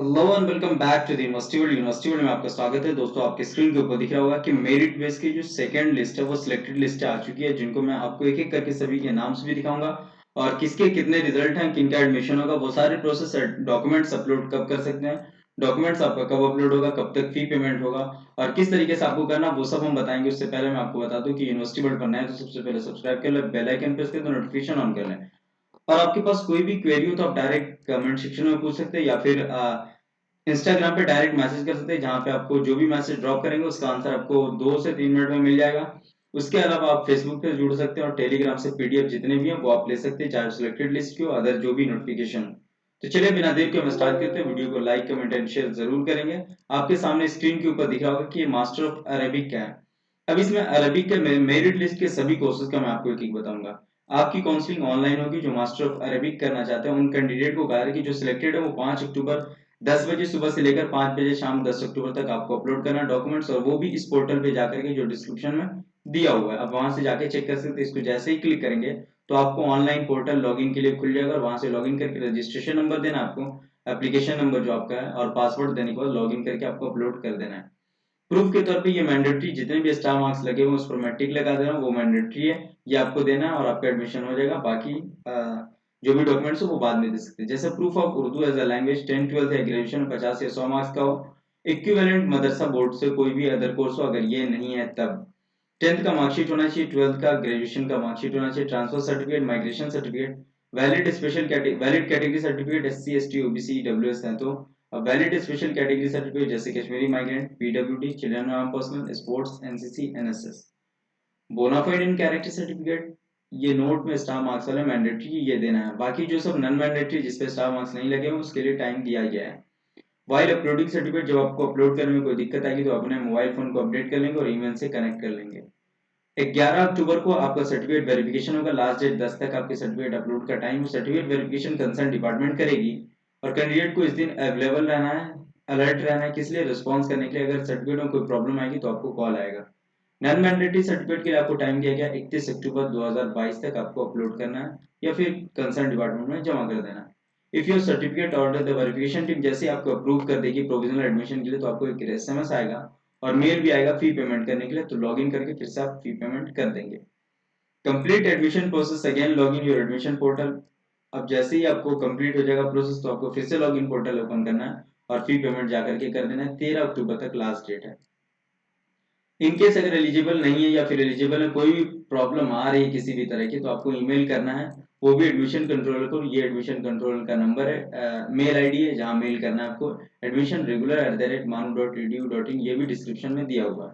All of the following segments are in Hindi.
Hello and welcome back to the university world में आपका स्वागत है। दोस्तों, आपके स्क्रीन के ऊपर दिख रहा होगा कि मेरिट बेस की जो सेकंड लिस्ट है वो सिलेक्टेड लिस्ट आ चुकी है, जिनको मैं आपको एक एक करके सभी के नाम से भी दिखाऊंगा और किसके कितने रिजल्ट हैं, किनका एडमिशन होगा, वो सारे प्रोसेस, डॉक्यूमेंट्स अपलोड कब कर सकते हैं, डॉक्यूमेंट्स आपका कब अपलोड होगा, कब तक फी पेमेंट होगा और किस तरीके से आपको करना, वो सब हम बताएंगे। उससे पहले मैं आपको बता दूं कि यूनिवर्सिटी वर्ल्ड बनना है तो सबसे पहले सब्सक्राइब कर लें, बेल आइकन प्रेस कर दो, नोटिफिकेशन ऑन कर लें। और आपके पास कोई भी क्वेरी हो तो आप डायरेक्ट कमेंट सेक्शन में पूछ सकते हैं या फिर इंस्टाग्राम पे डायरेक्ट मैसेज कर सकते हैं, जहां पे आपको जो भी मैसेज ड्रॉप करेंगे उसका आंसर आपको 2 से 3 मिनट में मिल जाएगा। उसके अलावा आप फेसबुक पे जुड़ सकते हैं और टेलीग्राम से पीडीएफ जितने भी हैं वो आप ले सकते हैं, चाहे सिलेक्टेड लिस्ट की हो, अदर जो भी नोटिफिकेशन। तो चलिए बिना देर के हम स्टार्ट करते हैं। वीडियो को लाइक कमेंट एंड शेयर जरूर करेंगे। आपके सामने स्क्रीन के ऊपर दिख रहा होगा कि ये मास्टर ऑफ अरेबिक क्या है। अब इसमें अरबिक के मेरिट लिस्ट के सभी कोर्सेज का मैं आपको एक एक बताऊंगा। आपकी काउंसलिंग ऑनलाइन होगी। जो मास्टर ऑफ अरेबिक करना चाहते हैं उन कैंडिडेट को कहा है कि जो सिलेक्टेड है वो 5 अक्टूबर 10 बजे सुबह से लेकर 5 बजे शाम 10 अक्टूबर तक आपको अपलोड करना डॉक्यूमेंट्स, और वो भी इस पोर्टल पे जाकर के जो डिस्क्रिप्शन में दिया हुआ है, आप वहां से जाके चेक कर सकते हैं। इसको जैसे ही क्लिक करेंगे तो आपको ऑनलाइन पोर्टल लॉगिन के लिए खुल जाएगा और वहां से लॉगिन करके रजिस्ट्रेशन नंबर देना आपको, एप्लीकेशन नंबर जो आपका है और पासवर्ड देने के बाद लॉगिन करके आपको अपलोड कर देना है। प्रूफ के तौर पे ये मैंडेटरी, जितने भी स्टार मार्क्स लगे हुए उस पर मैं टिक लगा दे रहा हूँ, वो मैंडेटरी है, ये आपको देना है और आपका एडमिशन हो जाएगा। बाकी जो भी डॉक्यूमेंट्स हो वो बाद में दे सकते हैं। जैसे proof of Urdu as a language 10 12 या ग्रेजुएशन 50 या 100 मार्क्स का हो, इक्विवेलेंट मदरसा बोर्ड से कोई भी अदर कोर्स हो, अगर ये नहीं है तब 10th का मार्कशीट होना चाहिए, 12th का, ग्रेजुएशन का मार्कशीट होना चाहिए, transfer certificate, migration certificate, valid category certificate, SC ST OBC EWS है तो वैलिड स्पेशल कैटेगरी सर्टिफिकेट जैसे Kashmiri migrant, PWD, children arm personnel, sports, NCC, NSS, bonafide in character certificate, ये नोट में स्टार मार्क्स वाले मैंडेटरी ये देना है। बाकी जो सब नॉन मैंडेटरी जिसपे स्टार मार्क्स नहीं लगे हैं उसके लिए टाइम दिया गया है। वाइल अपलोडिंग सर्टिफिकेट, जब आपको अपलोड करने में कोई दिक्कत आएगी तो अपने मोबाइल फोन को अपडेट कर लेंगे और ईमेल से कनेक्ट कर लेंगे। 11 अक्टूबर को आपका सर्टिफिकेट वेरिफिकेशन होगा। लास्ट डेट 10 तक आपके सर्टिफिकेट अपलोड का time. Certificate verification concern department करेगी और कैंडिडेट को इस दिन अवेलेबल रहना है, अलर्ट रहना है। किस लिए? रिस्पॉन्स करने के लिए। अगर सर्टिफिकेट में कोई प्रॉब्लम आएगी तो आपको कॉल आएगा। नॉन मैंडेटरी सर्टिफिकेट के लिए आपको टाइम दिया गया 31 अक्टूबर 2022 तक आपको अपलोड करना है या फिर कंसर्न डिपार्टमेंट में जमा कर देना है। If your certificate order, the verification team जैसे आपको अप्रूव कर देगी प्रोविजनल एडमिशन के लिए तो आपको एक एसएमएस आएगा और मेल भी आएगा फी पेमेंट करने के लिए, तो लॉगिन करके फिर से आप फी पेमेंट कर देंगे। Complete admission process, again log in your admission portal. अब जैसे ही आपको कंप्लीट हो जाएगा प्रोसेस तो आपको फिर से लॉग इन पोर्टल ओपन करना है और फी पेमेंट जाकर के कर देना है। 13 अक्टूबर तक लास्ट डेट है। इनकेस अगर एलिजिबल नहीं है या फिर एलिजिबल है, कोई भी प्रॉब्लम आ रही है किसी भी तरह की, तो आपको ईमेल करना है, वो भी एडमिशन कंट्रोलर को। ये एडमिशन कंट्रोलर का नंबर है, मेल आईडी है जहां मेल करना है आपको, admissionregular@manu.edu.in, ये भी डिस्क्रिप्शन में दिया हुआ है।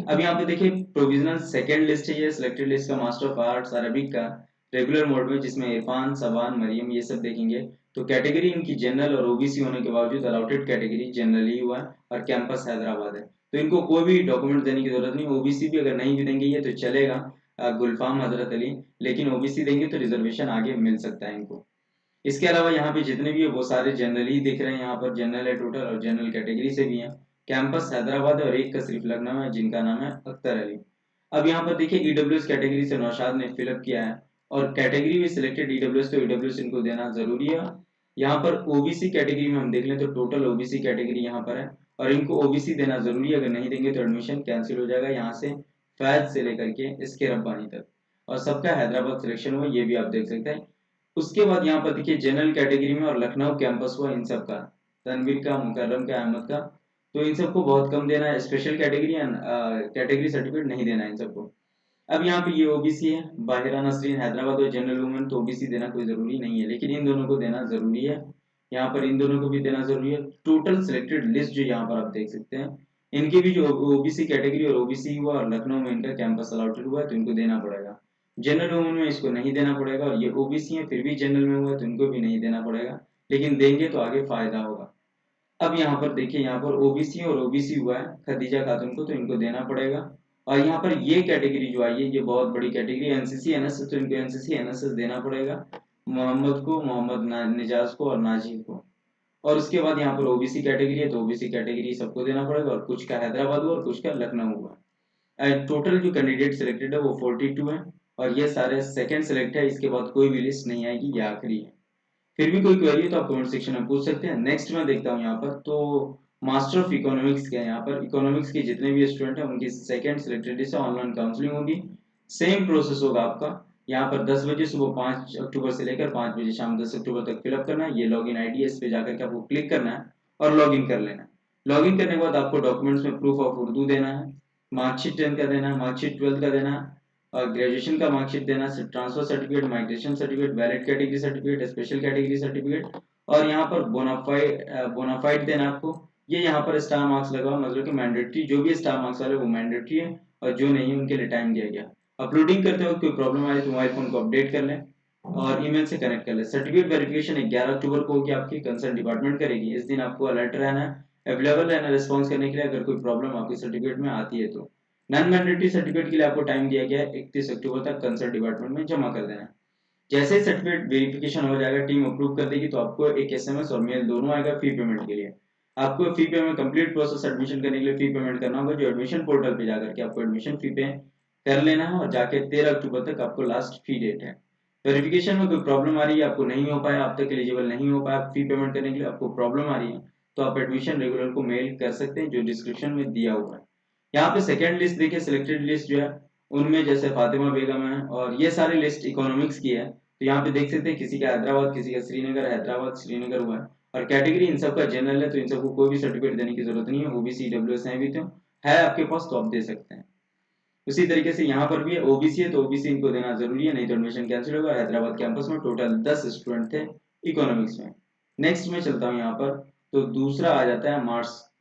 अब यहाँ पे देखिए प्रोविजनल सेकंड लिस्ट है, ये सिलेक्टेड लिस्ट का मास्टर ऑफ आर्ट्स अरबिक का रेगुलर मोड में, जिसमें इरफान, सबान, मरियम ये सब देखेंगे। तो कैटेगरी इनकी जनरल और ओबीसी होने के बावजूद अलॉटेड कैटेगरी जनरल ही हुआ है और कैंपस हैदराबाद है, तो इनको कोई भी डॉक्यूमेंट देने की जरूरत नहीं। ओबीसी भी अगर नहीं भी देंगे ये तो चलेगा, गुलफाम हजरत अली, लेकिन ओबीसी देंगे तो रिजर्वेशन आगे मिल सकता है इनको। इसके अलावा यहाँ पे जितने भी है वो सारे जनरल ही दिख रहे हैं। यहाँ पर जनरल है टोटल और जनरल कैटेगरी से भी है। कैंपस हैदराबाद है और एक का सिर्फ लखनऊ है जिनका नाम है अख्तर अली। अब यहाँ पर देखिए ईडब्ल्यूएस कैटेगरी से नौशाद ने फिलअप किया है और कैटेगरी भी सिलेक्टेड ईडब्ल्यूएस, तो ईडब्ल्यूएस इनको देना जरूरी है। यहाँ पर ओबीसी कैटेगरी में हम देख लें तो टोटल ओबीसी कैटेगरी यहाँ पर है और इनको ओबीसी देना जरूरी है। अगर नहीं देंगे तो एडमिशन कैंसिल हो जाएगा। यहाँ से फैज से लेकर के इसके रब्बानी तक और सबका हैदराबाद सिलेक्शन हुआ, ये भी आप देख सकते हैं। उसके बाद यहाँ पर देखिए जनरल कैटेगरी में और लखनऊ कैंपस हुआ इन सब का, तनवीर का, मुकर्रम का, अहमद का, तो इन सबको बहुत कम देना है। स्पेशल कैटेगरी कैटेगरी सर्टिफिकेट नहीं देना है इन सबको। अब यहाँ पे ये ओबीसी है, बाहिरा नसरीन हैदराबाद और जनरल वुमेन, तो ओबीसी देना कोई जरूरी नहीं है, लेकिन इन दोनों को देना जरूरी है। यहाँ पर इन दोनों को भी देना जरूरी है। टोटल सिलेक्टेड लिस्ट जो यहाँ पर आप देख सकते हैं, इनके भी जो ओबीसी कैटेगरी और ओबीसी हुआ और लखनऊ में इनका कैंपस अलॉटेड हुआ है तो इनको देना पड़ेगा। जनरल वुमेन में इसको नहीं देना पड़ेगा और ये ओबीसी है फिर भी जनरल में हुआ है तो इनको भी नहीं देना पड़ेगा, लेकिन देंगे तो आगे फायदा होगा। अब यहाँ पर देखिए, यहाँ पर ओबीसी और ओबीसी हुआ है खदीजा खातून को, तो इनको देना पड़ेगा। और यहाँ पर ये कैटेगरी जो आई है ये बहुत बड़ी कैटेगरी एनसीसी एनएसएस, तो इनको एनसीसी एनएसएस देना पड़ेगा, मोहम्मद को, निजाज को और नाजिब को। और उसके बाद यहाँ पर ओबीसी कैटेगरी है तो ओबीसी कैटेगरी सबको देना पड़ेगा और कुछ का हैदराबाद हुआ और कुछ का लखनऊ हुआ। टोटल जो कैंडिडेट सिलेक्टेड है वो 42 है और ये सारे सेकंड सिलेक्ट है। इसके बाद कोई भी लिस्ट नहीं आएगी, ये आखिरी है। फिर भी कोई क्वेरी है तो आप कमेंट सेक्शन में पूछ सकते हैं। नेक्स्ट मैं देखता हूँ यहाँ पर, तो मास्टर ऑफ इकोनॉमिक्स के यहाँ पर इकोनॉमिक्स के जितने भी स्टूडेंट हैं उनकी सेकंड सिलेक्टेड लिस्ट है, ऑनलाइन काउंसलिंग होगी। सेम प्रोसेस होगा आपका। यहाँ पर 10 बजे सुबह 5 अक्टूबर से लेकर 5 बजे शाम 10 अक्टूबर तक फिलअप करना है। ये लॉगिन आईडी है, इस पे जाकर के आपको क्लिक करना है और लॉगिन कर लेना है। लॉगिन करने के बाद आपको डॉक्यूमेंट्स में प्रूफ ऑफ उर्दू देना है, मार्कशीट 10 का देना है, मार्कशीट 12 का देना है, और ग्रेजुएशन का मार्कशीट देना, transfer certificate, migration certificate, valid category certificate, special category certificate, और यहाँ पर बोनाफाइड देना आपको। ये यहाँ पर स्टार मार्क्स लगा, मतलब कि मैंडेटरी, जो भी स्टार मार्क्स वाले वो मैंडेटरी है और जो नहीं है उनके लिए टाइम दिया गया। अपलोडिंग करते वक्त कोई प्रॉब्लम आए तो मोबाइल फोन को अपडेट कर लें और ईमेल से कनेक्ट कर लें। सर्टिफिकेट वेरिफिकेशन 11 अक्टूबर को होगी, आपकी कंसर्न डिपार्टमेंट करेगी। इस दिन आपको अलर्ट रहना है, अवेलेबल रहना रिस्पॉन्स करने के लिए अगर कोई प्रॉब्लम आपके सर्टिफिकेट में आती है तो। नॉन मैंडेटरी सर्टिफिकेट के लिए आपको टाइम दिया गया है 31 अक्टूबर तक कंसर्न डिपार्टमेंट में जमा कर देना है। जैसे ही सर्टिफिकेट वेरिफिकेशन हो जाएगा, टीम अप्रूव कर देगी, तो आपको एक एसएमएस और मेल दोनों आएगा फी पेमेंट के लिए। आपको fee payment complete process admission करने के लिए फी पेमेंट करना होगा, जो एडमिशन पोर्टल पे जाकर के आपको एडमिशन फी पे कर लेना है और जाके 13 अक्टूबर तक आपको लास्ट फी डेट है। वेरिफिकेशन में कोई प्रॉब्लम आ रही है, आपको नहीं हो पाया, आप तक एलिजिबल नहीं हो पाया फी पेमेंट करने के लिए, आपको प्रॉब्लम आ रही है, तो आप एडमिशन रेगुलर को मेल कर सकते हैं, जो डिस्क्रिप्शन में दिया हुआ है। यहाँ पे सेकेंड लिस्ट देखिए, सिलेक्टेड लिस्ट जो है उनमें जैसे फातिमा बेगम है, और ये सारी लिस्ट इकोनॉमिक्स की है। तो यहाँ पे देख सकते हैं किसी का हैदराबाद, किसी का श्रीनगर, हैदराबाद श्रीनगर हुआ है, और कैटेगरी इन सबका जनरल है, तो इन सबको कोई भी सर्टिफिकेट देने की जरूरत नहीं है। ओबीसी डब्ल्यूएस है भी तो है आपके पास तो आप दे सकते हैं। उसी तरीके से यहाँ पर भी है, ओबीसी है तो ओबीसी इनको देना जरूरी है, नहीं तो एडमिशन कैंसिल होगा। हैदराबाद कैंपस में टोटल 10 स्टूडेंट थे इकोनॉमिक्स में। नेक्स्ट में चलता हूँ यहाँ पर, तो दूसरा आ जाता है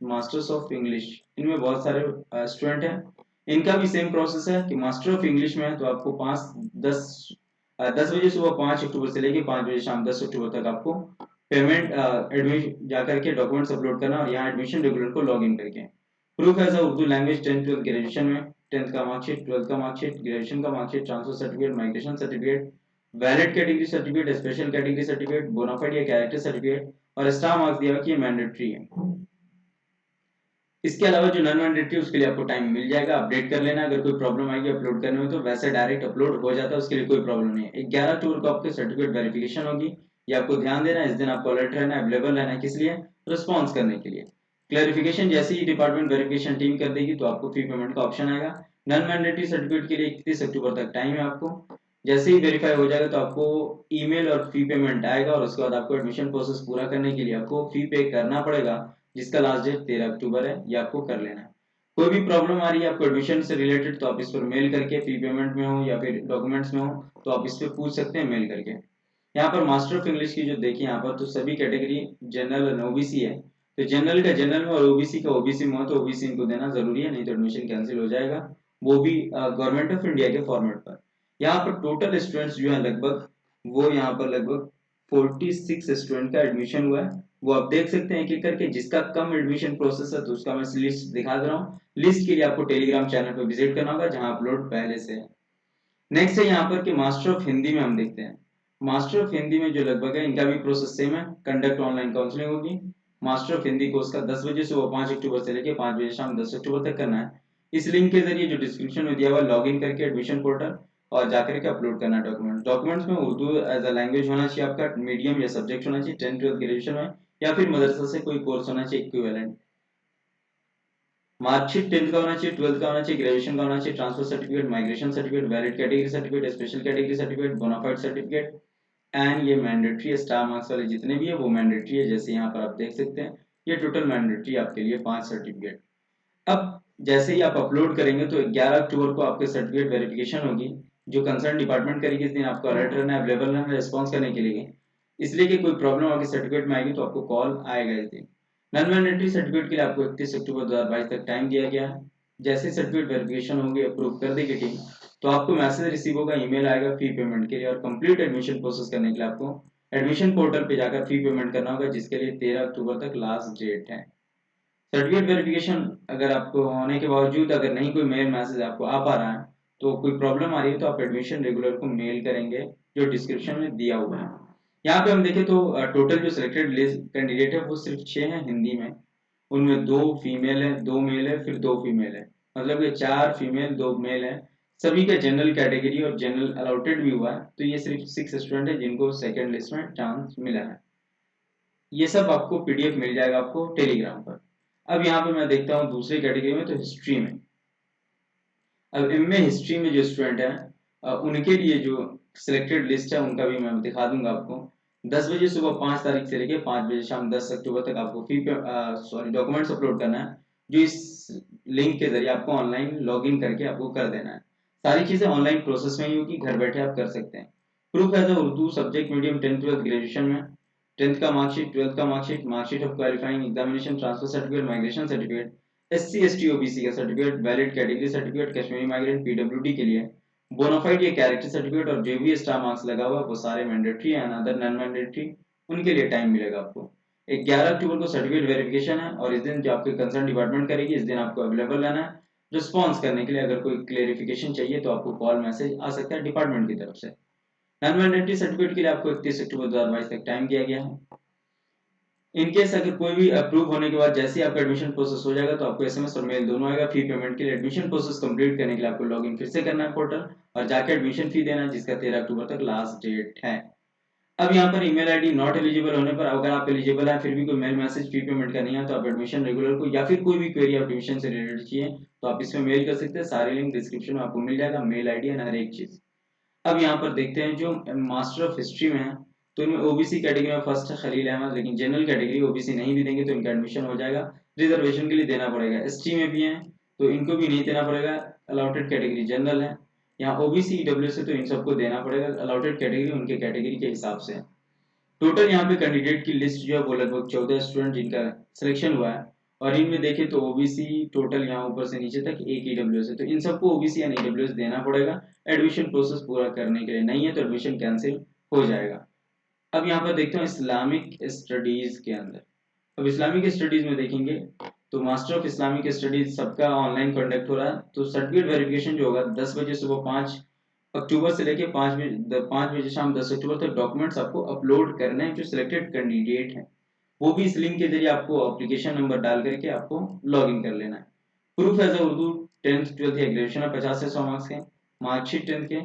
मास्टर्स ऑफ इंग्लिश। इनमें बहुत सारे स्टूडेंट हैं। इनका भी सेम प्रोसेस है कि मास्टर ऑफ इंग्लिश में है तो आपको 10 बजे सुबह 5 अक्टूबर से लेकर 5 बजे शाम 10 अक्टूबर तक आपको पेमेंट एडमिशन जाकर के डॉक्यूमेंट्स अपलोड करना और यहाँ एडमिशन रेगुलर को लॉग इन करके proof as a Urdu language 10th 12th graduation में, 10th का मार्कशीट, 12th का मार्कशीट, ग्रेजुएशन का marksheet, transfer certificate, migration certificate, valid category certificate, special category certificate, bonafide या कैरेक्टर सर्टिफिकेट, और स्टार मार्क्स दिया हुआ कि ये मैंडेटरी है। इसके अलावा जो नॉन मैंडेटरी उसके लिए आपको टाइम मिल जाएगा, अपडेट कर लेना। अगर कोई प्रॉब्लम आएगी अपलोड करने में तो वैसे डायरेक्ट अपलोड हो जाता है, उसके लिए कोई प्रॉब्लम नहीं है। 11 अक्टूबर को आपके सर्टिफिकेट वेरिफिकेशन होगी, ये आपको ध्यान देना है। इस दिन आपको अलर्ट रहना है, अवेलेबल रहना है, किस लिए? रिस्पॉन्स करने के लिए। क्लैरिफिकेशन जैसे ही डिपार्टमेंट वेरिफिकेशन टीम कर देगी तो आपको फी पेमेंट का ऑप्शन आएगा। नॉन मैंडेटरी सर्टिफिकेट के लिए 31 अक्टूबर तक टाइम है आपको। जैसे ही वेरीफाई हो जाएगा तो आपको ईमेल और फी पेमेंट आएगा, और उसके बाद आपको एडमिशन प्रोसेस पूरा करने के लिए आपको फी पे करना पड़ेगा, जिसका लास्ट डेट 13 अक्टूबर है, ये आपको कर लेना है। कोई भी प्रॉब्लम आ रही है आपको एडमिशन से रिलेटेड तो आप इस पर मेल करके, फी पेमेंट में हो या फिर डॉक्यूमेंट्स में हो, तो आप इस पर पूछ सकते हैं मेल करके। यहाँ पर मास्टर ऑफ इंग्लिश की जो देखिए यहाँ पर, तो सभी कैटेगरी जनरल और ओबीसी है, तो जनरल का जनरल में और ओबीसी का ओबीसी में हो तो ओबीसी इनको देना जरूरी है, नहीं तो एडमिशन कैंसिल हो जाएगा, वो भी गवर्नमेंट ऑफ इंडिया के फॉर्मेट पर। यहाँ पर टोटल स्टूडेंट्स जो है लगभग, वो यहाँ पर लगभग 46 स्टूडेंट का एडमिशन हुआ है। वो आप देख सकते हैं एक एक करके, जिसका कम एडमिशन प्रोसेस है तो उसका मैं लिस्ट दिखा दे रहा हूँ। लिस्ट के लिए आपको टेलीग्राम चैनल पर विजिट करना होगा, जहां अपलोड पहले से है। नेक्स्ट है यहाँ पर कि मास्टर ऑफ हिंदी में हम देखते हैं। मास्टर ऑफ हिंदी में जो लगभग है, इनका भी प्रोसेस सेम है, कंडक्ट ऑनलाइन काउंसलिंग होगी। मास्टर ऑफ हिंदी कोर्स का 10 बजे सुबह 5 अक्टूबर से लेकर 5 बजे शाम 10 अक्टूबर तक करना है। इस लिंक के जरिए जो डिस्क्रिप्शन में दिया हुआ, लॉग इन करके एडमिशन पोर्टल और जाकर के अपलोड करना डॉक्यूमेंट। डॉक्यूमेंट्स में उर्दू एज अ लैंग्वेज होना चाहिए, आपका मीडियम या सब्जेक्ट होना चाहिए, 10th 12th ग्रेजुएशन में, या फिर मदरसा से कोई कोर्स होना चाहिए इक्विवेलेंट। मार्कशीट 10th का होना चाहिए, 12th का होना चाहिए, ग्रेजुएशन का होना चाहिए, transfer certificate, migration certificate, valid category certificate, special category certificate, bonafide certificate, and ये मैंडेटरी है। स्टार मार्क्स वाले जितने भी है वो मैंडेटरी है, जैसे यहाँ पर आप देख सकते हैं। ये टोटल मैंडेटरी आपके लिए 5 सर्टिफिकेट। अब जैसे ही आप अपलोड करेंगे तो 11 अक्टूबर को आपके सर्टिफिकेट वेरिफिकेशन होगी, जो कंसर्न डिपार्टमेंट करेगी। इस दिन आपको अलर्ट रहना है, अवेलेबल रहना है रिस्पॉन्स करने के लिए, इसलिए कि कोई प्रॉब्लम आपके सर्टिफिकेट में आएगी तो आपको कॉल आएगा इस दिन। नॉन मैंडेटरी सर्टिफिकेट के लिए आपको 31 अक्टूबर 2022 तक टाइम दिया गया है। जैसे सर्टिफिकेट वेरिफिकेशन होगी, अप्रूव कर देगी टीम, तो आपको मैसेज रिसीव होगा, ईमेल आएगा फी पेमेंट के लिए, और कंप्लीट एडमिशन प्रोसेस करने के लिए आपको एडमिशन पोर्टल पे जाकर फी पेमेंट करना होगा, जिसके लिए 13 अक्टूबर तक लास्ट डेट है। सर्टिफिकेट वेरिफिकेशन अगर आपको होने के बावजूद अगर नहीं कोई मेल मैसेज आपको आ पा रहा है, तो कोई प्रॉब्लम आ रही है, तो आप एडमिशन रेगुलर को मेल करेंगे, जो डिस्क्रिप्शन में दिया हुआ है। यहाँ पे हम देखें तो टोटल जो सिलेक्टेड लिस्ट कैंडिडेट है वो सिर्फ 6 हैं हिंदी में। उनमें 2 फीमेल है, 2 मेल है, फिर 2 फीमेल है, मतलब ये 4 फीमेल 2 मेल है। सभी का जनरल कैटेगरी और जनरल अलॉटेड भी हुआ है, तो ये सिर्फ 6 स्टूडेंट है जिनको सेकेंड लिस्ट में चांस मिला है। ये सब आपको पीडीएफ मिल जाएगा आपको टेलीग्राम पर। अब यहाँ पे मैं देखता हूँ दूसरी कैटेगरी में, तो हिस्ट्री में। अब इनमें हिस्ट्री में जो स्टूडेंट है उनके लिए जो सिलेक्टेड लिस्ट है उनका भी मैं दिखा दूंगा आपको। 10 बजे सुबह 5 तारीख से लेके 5 बजे शाम 10 अक्टूबर तक आपको डॉक्यूमेंट्स अपलोड करना है, जो इस लिंक के जरिए आपको ऑनलाइन लॉगिन करके आपको कर देना है। सारी चीजें ऑनलाइन प्रोसेस में ही होगी, घर बैठे आप कर सकते हैं। Proof as Urdu subject medium 10th 12th graduation में, 10th का मार्कशीट, 12th का marksheet, marksheet of qualifying examination, transfer certificate, migration certificate, SC ST OBC का certificate, valid category certificate, Kashmiri migrant PWD के लिए, बोनाफाइड या कैरेक्टर सर्टिफिकेट और जो भी स्टार मार्क्स लगा हुआ वो सारे मैंडेटरी है, अदर नॉन मैंडेटरी उनके लिए टाइम मिलेगा आपको। 11 अक्टूबर को सर्टिफिकेट वेरिफिकेशन है और इस दिन जो आपके कंसर्न डिपार्टमेंट करेगी, इस दिन आपको अवेलेबल रहना है रिस्पॉन्स करने के लिए। अगर कोई क्लेरिफिकेशन चाहिए तो आपको कॉल मैसेज आ सकता है डिपार्टमेंट की तरफ से। नॉन मैंडेटरी सर्टिफिकेट के लिए आपको 31 अक्टूबर 2022 तक टाइम दिया गया है। इनकेस अगर कोई भी अप्रूव होने के बाद जैसे ही आपका एडमिशन प्रोसेस हो जाएगा तो आपको SMS और मेल दोनों आएगा। फी पेमेंट के लिए एडमिशन प्रोसेस कंप्लीट करने के लिए आपको लॉगिन फिर से करना है पोर्टल और जाकर एडमिशन फी देना है, जिसका 13 अक्टूबर तक लास्ट डेट है। अब यहाँ पर ईमेल आईडी नॉट एलिजिबल होने पर, अगर आप एलिजिबल है फिर भी कोई मेल मैसेज फी पेमेंट का नहीं है, तो आप एडमिशन रेगुलर को या फिर कोई भी क्वेरी आप एडमिशन से रिलेटेड चाहिए तो आप इसमें मेल कर सकते हैं। सारे लिंक डिस्क्रिप्शन में आपको मिल जाएगा, मेल आईडी एंड हर एक चीज। अब यहाँ पर देखते हैं जो मास्टर ऑफ हिस्ट्री में है, तो इनमें ओबीसी कैटेगरी में फर्स्ट है खलील अहमद, लेकिन जनरल कैटेगरी ओबीसी नहीं भी देंगे तो इनका एडमिशन हो जाएगा, रिजर्वेशन के लिए देना पड़ेगा। एसटी में भी है तो इनको भी नहीं देना पड़ेगा, अलॉटेड कैटेगरी जनरल है। यहाँ ओबीसी ईडब्ल्यू से तो इन सबको देना पड़ेगा, अलॉटेड कैटेगरी उनके कैटेगरी के हिसाब से। टोटल यहाँ पे कैंडिडेट की लिस्ट जो है वो लगभग 14 स्टूडेंट जिनका सिलेक्शन हुआ है, और इनमें देखें तो ओबीसी टोटल यहाँ ऊपर से नीचे तक एक ईडब्ल्यूएस है, तो इन सबको ओबीसी एंड ईडब्ल्यूएस देना पड़ेगा एडमिशन प्रोसेस पूरा करने के लिए। नहीं है तो एडमिशन कैंसिल हो जाएगा। अब यहाँ पर देखते हैं इस्लामिक स्टडीज के अंदर। अब इस्लामिक स्टडीज में देखेंगे तो मास्टर ऑफ इस्लामिक स्टडीज सबका ऑनलाइन कंडक्ट हो रहा है। तो सर्टिफिकेट वेरिफिकेशन जो होगा 10 बजे सुबह 5 अक्टूबर से लेके 5 बजे शाम 10 अक्टूबर तक डॉक्यूमेंट्स आपको अपलोड करने हैं जो सिलेक्टेड कैंडिडेट हैं। वो भी इस लिंक के जरिए आपको एप्लीकेशन नंबर डाल करके आपको लॉग इन कर लेना है। Proof as Urdu 10th 12th या ग्रेजुएशन में 50 से 100 मार्क्स के, मार्कशीट 10th के,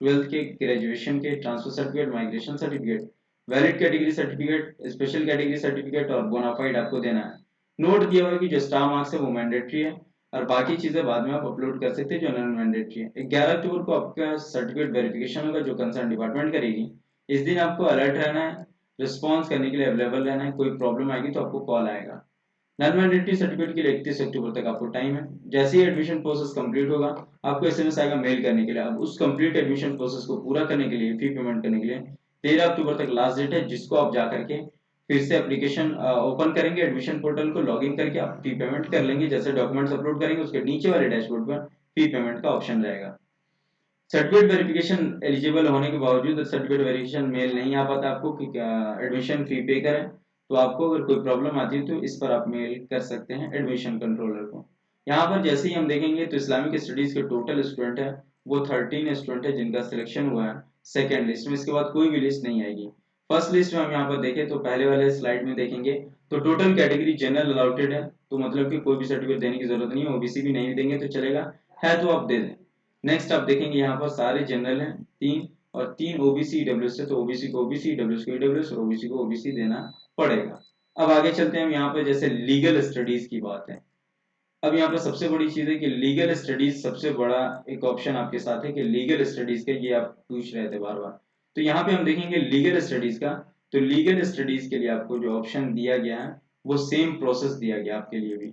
12th के, ग्रेजुएशन के, transfer certificate, migration certificate, valid category certificate, special category certificate और बोनाफाइड आपको देना है। नोट दिया हुआ है कि जो स्टार मार्क्स है वो मैंडेटरी है और बाकी चीजें बाद में आप अपलोड कर सकते हैं जो नॉन मैंडेटरी है। 11 अक्टूबर को आपका सर्टिफिकेट वेरिफिकेशन होगा जो कंसर्न डिपार्टमेंट करेगी। इस दिन आपको अलर्ट रहना है, रिस्पॉन्स करने के लिए अवेलेबल रहना है, कोई प्रॉब्लम आएगी तो आपको कॉल आएगा। नॉन मैंडेटरी सर्टिफिकेट के लिए 31 अक्टूबर तक आपको टाइम है। जैसे ही एडमिशन प्रोसेस कंप्लीट होगा आपको एसएमएस आएगा मेल करने के लिए। अब उस कंप्लीट एडमिशन प्रोसेस को पूरा करने के लिए, फी पेमेंट करने के लिए 13 अक्टूबर तक लास्ट डेट है, जिसको आप जा करके फिर से एप्लीकेशन ओपन करेंगे, एडमिशन पोर्टल को लॉगिन करके आप फी पेमेंट कर लेंगे। जैसे डॉक्यूमेंट्स अपलोड करेंगे उसके नीचे वाले डैशबोर्ड पर फी पेमेंट का ऑप्शन रहेगा। सर्टिफिकेट वेरिफिकेशन एलिजिबल होने के बावजूद सर्टिफिकेट वेरिफिकेशन मेल नहीं आ पाता आपको कि एडमिशन फी पे करें, तो आपको अगर कोई प्रॉब्लम आती है तो इस पर आप मेल कर सकते हैं एडमिशन कंट्रोलर को। यहाँ पर जैसे ही हम देखेंगे तो इस्लामिक स्टडीज के टोटल स्टूडेंट है वो 13 स्टूडेंट है जिनका सिलेक्शन हुआ है सेकेंड लिस्ट में। इसके बाद कोई भी लिस्ट नहीं आएगी। फर्स्ट लिस्ट में हम यहाँ पर देखें तो पहले वाले स्लाइड में देखेंगे तो टोटल कैटेगरी जनरल अलॉटेड है, तो मतलब कि कोई भी सर्टिफिकेट देने की जरूरत नहीं है। ओबीसी भी नहीं देंगे तो चलेगा, है तो आप दे दें। नेक्स्ट आप देखेंगे यहाँ पर सारे जनरल हैं 3 और 3 ओबीसी ईडब्ल्यूएस है, तो ओबीसी को ओबीसी, ईडब्ल्यूएस को ईडब्ल्यूएस और ओबीसी को ओबीसी देना पड़ेगा। अब आगे चलते हैं हम यहाँ पर जैसे लीगल स्टडीज की बात है। अब यहाँ पर सबसे बड़ी चीज है कि लीगल स्टडीज सबसे बड़ा एक ऑप्शन आपके साथ है कि लीगल स्टडीज का, ये आप पूछ रहे थे बार बार। तो यहाँ पे हम देखेंगे लीगल स्टडीज का, तो लीगल स्टडीज के लिए आपको जो ऑप्शन दिया गया है वो सेम प्रोसेस दिया गया आपके लिए भी,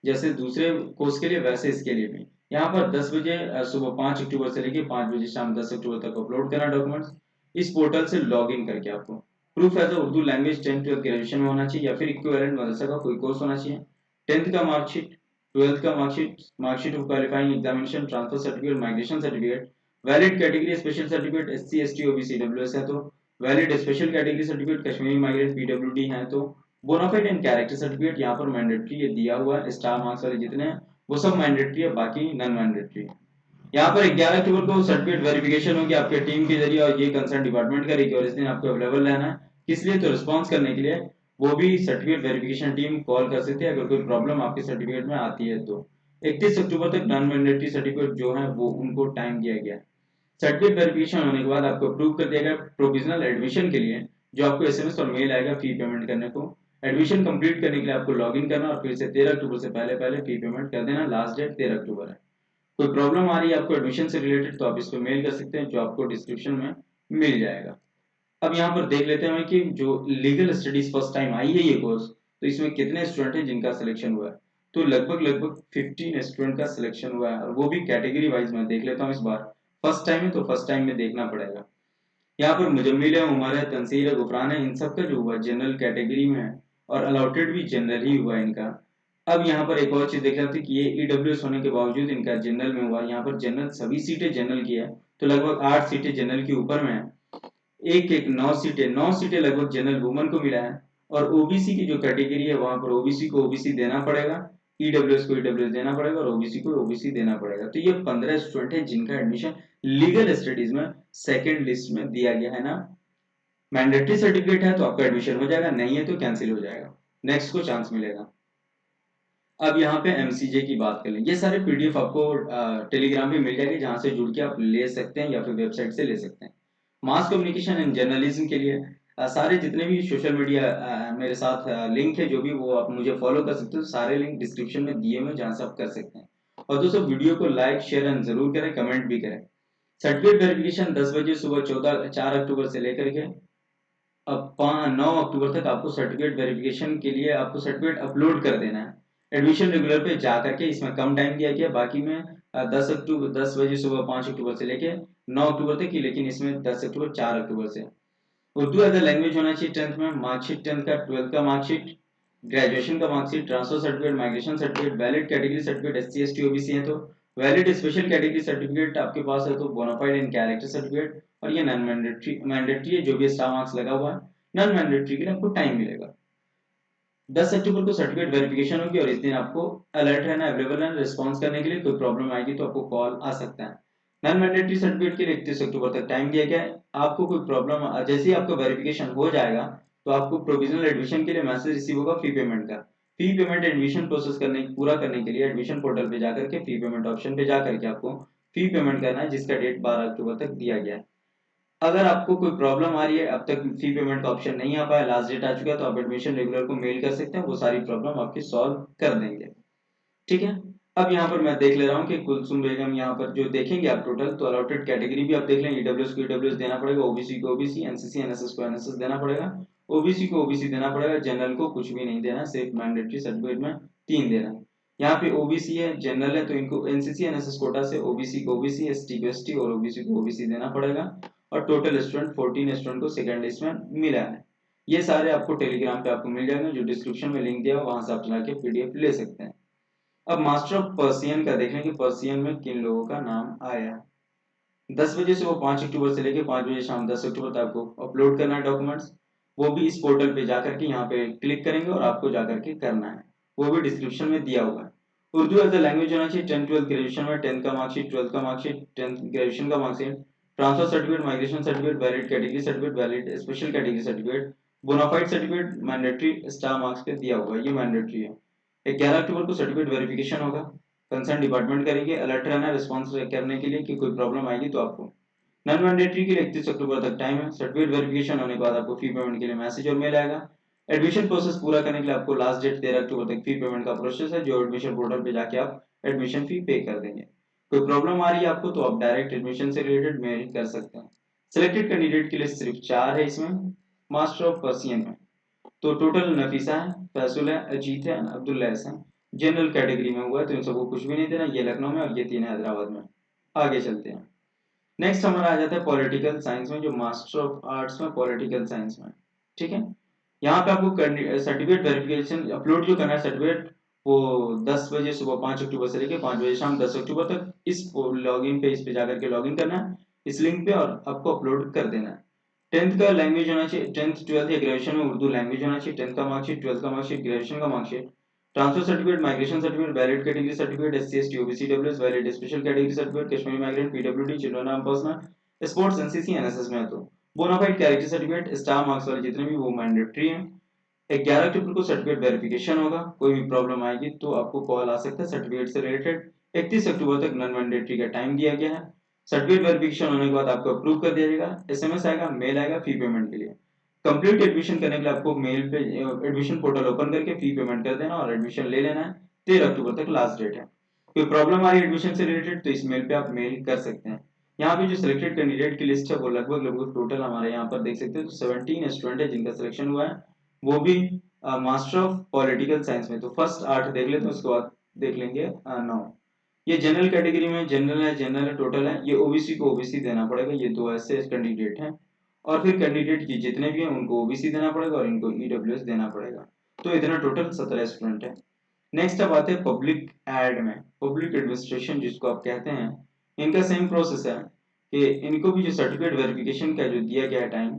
जैसे दूसरे कोर्स के लिए वैसे इसके लिए भी। यहाँ पर 10 बजे सुबह 5 अक्टूबर से लेके 5 बजे शाम 10 अक्टूबर तक अपलोड करना डॉक्यूमेंट्स इस पोर्टल से लॉग इन करके। आपको proof as Urdu language 10th 12th graduation में होना चाहिए या फिर इक्विवेलेंट मदरसा का कोई कोर्स होना चाहिए। 10th का मार्कशीट, 12th का marksheet, marksheet of qualifying examination, transfer certificate, migration certificate, valid category special certificate, SC ST OBC EWS है तो valid special category certificate, Kashmiri migrant PWD है तो बोनाफाइड एंड कैरेक्टर सर्टिफिकेट यहाँ पर मैंडेटरी ये दिया हुआ है। स्टार मार्क्स वाले जितने हैं वो सब मैंडेटरी है, बाकी नॉन मैंडेटरी है। यहाँ पर 11 अक्टूबर को सर्टिफिकेट वेरिफिकेशन होगी आपके टीम के जरिए और ये कंसर्न डिपार्टमेंट करेगी और इस दिन आपको अवेलेबल रहना है। किस लिए? तो रिस्पॉन्स करने के लिए वो भी सर्टिफिकेट वेरिफिकेशन टीम कॉल कर सकती है अगर कोई प्रॉब्लम आपके सर्टिफिकेट में आती है तो। 31 अक्टूबर तक नॉन मैंडेटरी सर्टिफिकेट जो है वो उनको टाइम दिया गया है। सर्टिफिकेट वेरिफिकेशन होने के बाद आपको अप्रूव कर दिया गया प्रोविजनल एडमिशन के लिए, जो आपको एसएमएस और मेल आएगा फी पेमेंट करने को। एडमिशन कंप्लीट करने के लिए आपको लॉगिन करना और फिर से 13 अक्टूबर से पहले पहले फी पेमेंट कर देना। लास्ट डेट 13 अक्टूबर है। कोई प्रॉब्लम आ रही है आपको एडमिशन से रिलेटेड तो आप इस पर मेल कर सकते हैं, जो आपको डिस्क्रिप्शन में मिल जाएगा। अब यहाँ पर देख लेते हैं कि जो legal studies first time I है ये कोर्स, तो इसमें कितने स्टूडेंट हैं जिनका सिलेक्शन हुआ है। तो लगभग लगभग 15 स्टूडेंट का सिलेक्शन हुआ है, और वो भी कैटेगरी वाइज में देख लेता हूँ इस बार। फर्स्ट टाइम है तो फर्स्ट टाइम में देखना पड़ेगा। यहाँ पर मुजम्मिल है, उमर है, तंसीर है, गुफरान है, इन सब का जो हुआ जनरल कैटेगरी में है, और अलॉटेड भी जनरल ही हुआ इनका। अब यहाँ पर एक और चीज देख रहा था कि ये ईडब्ल्यूएस होने के बावजूद इनका जनरल में हुआ। यहाँ पर जनरल सभी सीटें जनरल की है, तो लगभग 8 सीटें जनरल के ऊपर में है। एक एक 9 सीटें लगभग जनरल वुमन को मिला है। और ओबीसी की जो कैटेगरी है वहां पर ओबीसी को ओबीसी देना पड़ेगा, ईडब्ल्यूएस को ईडब्ल्यूएस देना पड़ेगा, और ओबीसी को ओबीसी देना पड़ेगा। तो ये 15 स्टूडेंट है जिनका एडमिशन लीगल स्टडीज में सेकेंड लिस्ट में दिया गया है ना। मैंडेटरी सर्टिफिकेट है तो आपका एडमिशन हो जाएगा, नहीं है तो कैंसिल हो जाएगा, नेक्स्ट को चांस मिलेगा। अब यहाँ पे एमसीजे की बात करें, ये सारे पीडीएफ आपको टेलीग्राम पे मिल जाएंगे, जहां से जुड़ के आप ले सकते हैं या फिर वेबसाइट से ले सकते हैं। मास कम्युनिकेशन एंड जर्नलिज्म के लिए सारे जितने भी सोशल मीडिया मेरे साथ लिंक है जो भी, वो आप मुझे फॉलो कर सकते हो। सारे लिंक डिस्क्रिप्शन में दिए हुए जहां से आप कर सकते हैं। और दोस्तों वीडियो को लाइक शेयर एंड जरूर करें, कमेंट भी करें। सर्टिफिकेट वेरिफिकेशन 10 बजे सुबह 4 अक्टूबर से लेकर के अब 9 अक्टूबर तक आपको सर्टिफिकेट वेरिफिकेशन के लिए आपको सर्टिफिकेट अपलोड कर देना है। एडमिशन रेगुलर पे जा करके, इसमें कम टाइम दिया गया, बाकी में 10 बजे सुबह 5 अक्टूबर से लेके 9 अक्टूबर तक की, लेकिन इसमें 10 अक्टूबर 4 अक्टूबर से। उर्दू एज अ लैंग्वेज होना चाहिए 10th में, मार्कशीट 10th का, 12th का मार्कशीट, ग्रेजुएशन का marksheet, transfer certificate, migration certificate, valid category certificate, SC ST OBC है तो वैलिड स्पेशल कैटेगरी सर्टिफिकेट आपके पास है तो बोनाफाइड एंड कैरेक्टर सर्टिफिकेट। और ये नॉन मैंडेटरी मैंडेटरी है, जो भी स्टार मार्क्स लगा हुआ है। नॉन मैंडेटरी के लिए आपको टाइम मिलेगा। 10 अक्टूबर को सर्टिफिकेट वेरिफिकेशन होगी, और इस दिन आपको अलर्ट रहना, अवेलेबल रहना, रिस्पॉन्स करने के लिए। कोई प्रॉब्लम आएगी तो आपको कॉल आ सकता है। नॉन मैंडेटरी सर्टिफिकेट के लिए 31 अक्टूबर तक टाइम दिया गया है। आपको कोई प्रॉब्लम जैसे ही आपका वेरिफिकेशन हो जाएगा तो आपको प्रोविजनल एडमिशन के लिए मैसेज रिसीव होगा फी पेमेंट का। फी पेमेंट एडमिशन प्रोसेस करने पूरा करने के लिए एडमिशन पोर्टल पे जाकर के फी पेमेंट ऑप्शन पे जाकर के आपको फी पेमेंट करना है, जिसका डेट 12 अक्टूबर तक दिया गया है। अगर आपको कोई प्रॉब्लम आ रही है, अब तक फी पेमेंट का ऑप्शन नहीं आ पाया, लास्ट डेट आ चुका है, तो आप एडमिशन रेगुलर को मेल कर सकते हैं, वो सारी प्रॉब्लम आपकी सॉल्व कर देंगे। ठीक है। अब यहाँ पर मैं देख ले रहा हूँ कि कुलसुम बेगम, यहाँ पर जो देखेंगे आप टोटल, तो अलॉटेड कैटेगरी भी आप देख लें। ईडब्ल्यूएस को ईडब्ल्यूएस देना पड़ेगा, ओबीसी को ओबीसी, एनसीसी एनएसएस को एनएसएस देना पड़ेगा, ओबीसी को ओबीसी देना पड़ेगा, जनरल को कुछ भी नहीं देना, सिर्फ मैंडेटरी सर्टिफिकेट में 3 देना है। यहाँ पे ओबीसी है, जनरल है, तो इनको एनसीसी एनएसएस कोटा से ओबीसी को ओबीसी, एसटी को एसटी और ओबीसी को ओबीसी देना पड़ेगा। और टोटल स्टूडेंट 14 स्टूडेंट को सेकंड लिस्ट में मिला है। ये सारे आपको टेलीग्राम पे आपको मिल जाएंगे, जो डिस्क्रिप्शन में लिंक दिया है वहां से आप चला के पीडीएफ ले सकते हैं। अब मास्टर ऑफ पर्सियन का देखें कि पर्सियन में किन लोगों का नाम आया। 10 बजे से वो 5 अक्टूबर से लेके 5 बजे शाम 10 अक्टूबर तक आपको अपलोड करना है डॉक्यूमेंट्स। वो भी इस पोर्टल पे जाकर के यहाँ पे क्लिक करेंगे और आपको जाकर के करना है, वो भी डिस्क्रिप्शन में दिया हुआ है। उर्दू एज अ लैंग्वेज होना चाहिए 10 12 ग्रेजुएशन में, 10th का मार्कशीट, 12th का मार्कशीट, 10th ग्रेजुएशन का marksheet, transfer certificate, migration certificate, valid category certificate, valid special category certificate, bonafide certificate, mandatory star marks पे दिया हुआ है, ये मैंडेटरी है। 11 अक्टूबर को सर्टिफिकेट वेरिफिकेशन होगा, कंसर्न डिपार्टमेंट करेंगे, अलर्ट रहना रिस्पॉन्स करने के लिए कि कोई प्रॉब्लम आएगी तो आपको। नॉन मैंडेटरी के लिए 31 अक्टूबर तक टाइम है। सर्टिफिकेट वेरिफिकेशन होने के बाद आपको फी पेमेंट के लिए मैसेज और मेल आएगा। एडमिशन प्रोसेस पूरा करने के लिए आपको लास्ट डेट 13 अक्टूबर तक फी पेमेंट का प्रोसेस है, जो एडमिशन पोर्टल पे जाके आप एडमिशन फी पे कर देंगे। कोई प्रॉब्लम आ रही है आपको तो आप डायरेक्ट एडमिशन से रिलेटेड मेल कर सकते हैं। सिलेक्टेड कैंडिडेट के लिए सिर्फ 4 है इसमें, मास्टर ऑफ पर्सियन में। तो टोटल नफीसा है, फैसुल है, अजीत है, अब्दुल्ला है। जनरल कैटेगरी में हुआ है तो इन सबको कुछ भी नहीं देना, ये लखनऊ में और ये 3 हैदराबाद में। आगे चलते हैं। नेक्स्ट हमारा आ जाता है पॉलिटिकल साइंस में, जो मास्टर ऑफ आर्ट्स में पॉलिटिकल साइंस में। ठीक है। यहाँ पे आपको सर्टिफिकेट वेरिफिकेशन अपलोड जो करना है सर्टिफिकेट, वो 10 बजे सुबह 5 अक्टूबर से लेकर 5 बजे शाम 10 अक्टूबर तक इस लॉगिन पे, इस पे जाकर के लॉगिन करना है इस लिंक पे, और आपको अपलोड कर देना है। 10th का लैंग्वेज होना चाहिए, 10th 12th या ग्रेजुएशन में उर्दू लैंग्वेज होना चाहिए। 10th का मार्कशीट, 12th का मार्कशीट, ग्रेजुएशन का marksheet, transfer certificate, migration certificate, valid category certificate, SC ST OBC WS, valid special category certificate, Kashmiri migrant, PWD, children arm personnel, sports NCC NSS में है तो bonafide character certificate, star marks वाले जितने भी वो मैंडेटरी हैं। 11 अक्टूबर को सर्टिफिकेट वेरिफिकेशन होगा। कोई भी प्रॉब्लम आएगी तो आपको कॉल आ सकता है सर्टिफिकेट से रिलेटेड। 31 अक्टूबर तक नॉन मैंडेटरी का टाइम दिया गया है। सर्टिफिकेट वेरिफिकेशन होने के बाद आपको अप्रूव कर दिया जाएगा, एसएमएस आएगा, मेल आएगा फी पेमेंट के लिए। कंप्लीट एडमिशन करने के लिए आपको मेल पे एडमिशन पोर्टल ओपन करके फी पेमेंट कर देना और एडमिशन ले लेना है। 13 अक्टूबर तक लास्ट डेट है। कोई प्रॉब्लम आ रही है एडमिशन से रिलेटेड तो इस मेल पे आप मेल कर सकते हैं। यहाँ पे जो सिलेक्टेड कैंडिडेट की लिस्ट है वो लगभग टोटल हमारे यहाँ पर देख सकते हैं तो 17 स्टूडेंट है जिनका सिलेक्शन हुआ है, वो भी मास्टर ऑफ पॉलिटिकल साइंस में। तो फर्स्ट 8 देख लेते हैं, उसके बाद देख लेंगे 9। ये जनरल कैटेगरी में जनरल है टोटल है। ये ओबीसी को ओबीसी देना पड़ेगा, ये दो ऐसे कैंडिडेट हैं। और फिर कैंडिडेट की जितने भी हैं उनको ओबीसी देना पड़ेगा और इनको ईडब्ल्यूएस देना पड़ेगा। तो इतना टोटल 17 स्टूडेंट है। नेक्स्ट अब आते हैं पब्लिक एड में, पब्लिक एडमिनिस्ट्रेशन जिसको आप कहते हैं। इनका सेम प्रोसेस है कि इनको भी जो सर्टिफिकेट वेरिफिकेशन का जो दिया गया है टाइम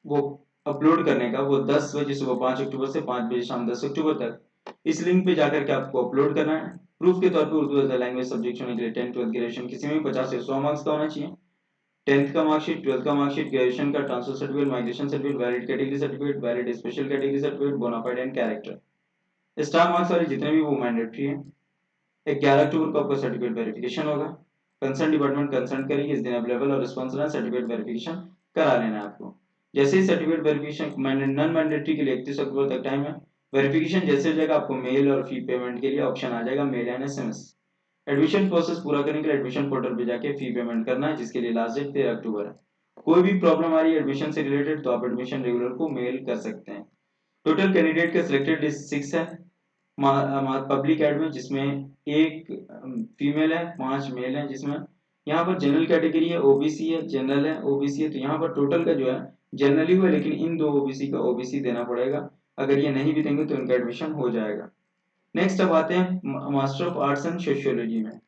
वो अपलोड करने का, वो 10 बजे सुबह 5 अक्टूबर से 5 बजे शाम 10 अक्टूबर तक इस लिंक पे जाकर के आपको अपलोड करना है। प्रूफ के तौर पे Urdu as a language subject होने के लिए 10 12 ग्रेजुएशन किसी में 50 से 100 मार्क्स का होना चाहिए। 10th का मार्कशीट, 12th का मार्कशीट, ग्रेजुएशन का transfer certificate, migration certificate, valid category certificate, valid special category certificate, bonafide and character. Star marks वाले जितने भी वो मैंडेटरी है। 11 अक्टूबर को आपका सर्टिफिकेट वेरिफिकेशन होगा। कंसर्न डिपार्टमेंट कंसर्न करेगी, इस दिन अवेलेबल और रिस्पॉन्स रहना, सर्टिफिकेट वेरिफिकेशन करा लेना है आपको। जैसे ही सर्टिफिकेट वेरिफिकेशन नॉन मैंडेटरी के लिए 31 अक्टूबर तक टाइम है। वेरिफिकेशन जैसे हो जाएगा आपको मेल और फी पेमेंट के लिए ऑप्शन आ जाएगा, male and SMS. Admission process पूरा करने के लिए एडमिशन पोर्टल पे जाके फी पेमेंट करना है, जिसके लिए लास्ट डेट 13 अक्टूबर है। कोई भी प्रॉब्लम आ रही है एडमिशन से रिलेटेड तो आप एडमिशन रेगुलर को मेल कर सकते हैं। टोटल कैंडिडेट का सिलेक्टेड लिस्ट 6 है पब्लिक एड में, जिसमें एक फीमेल है, 5 मेल है। जिसमें यहाँ पर जनरल कैटेगरी है, ओबीसी है, जनरल है, ओबीसी है। तो यहाँ पर टोटल का जो है जनरली हुआ, लेकिन इन दो ओबीसी का ओबीसी देना पड़ेगा। अगर ये नहीं भी देंगे तो इनका एडमिशन हो जाएगा। नेक्स्ट अब आते हैं master of arts and sociology में।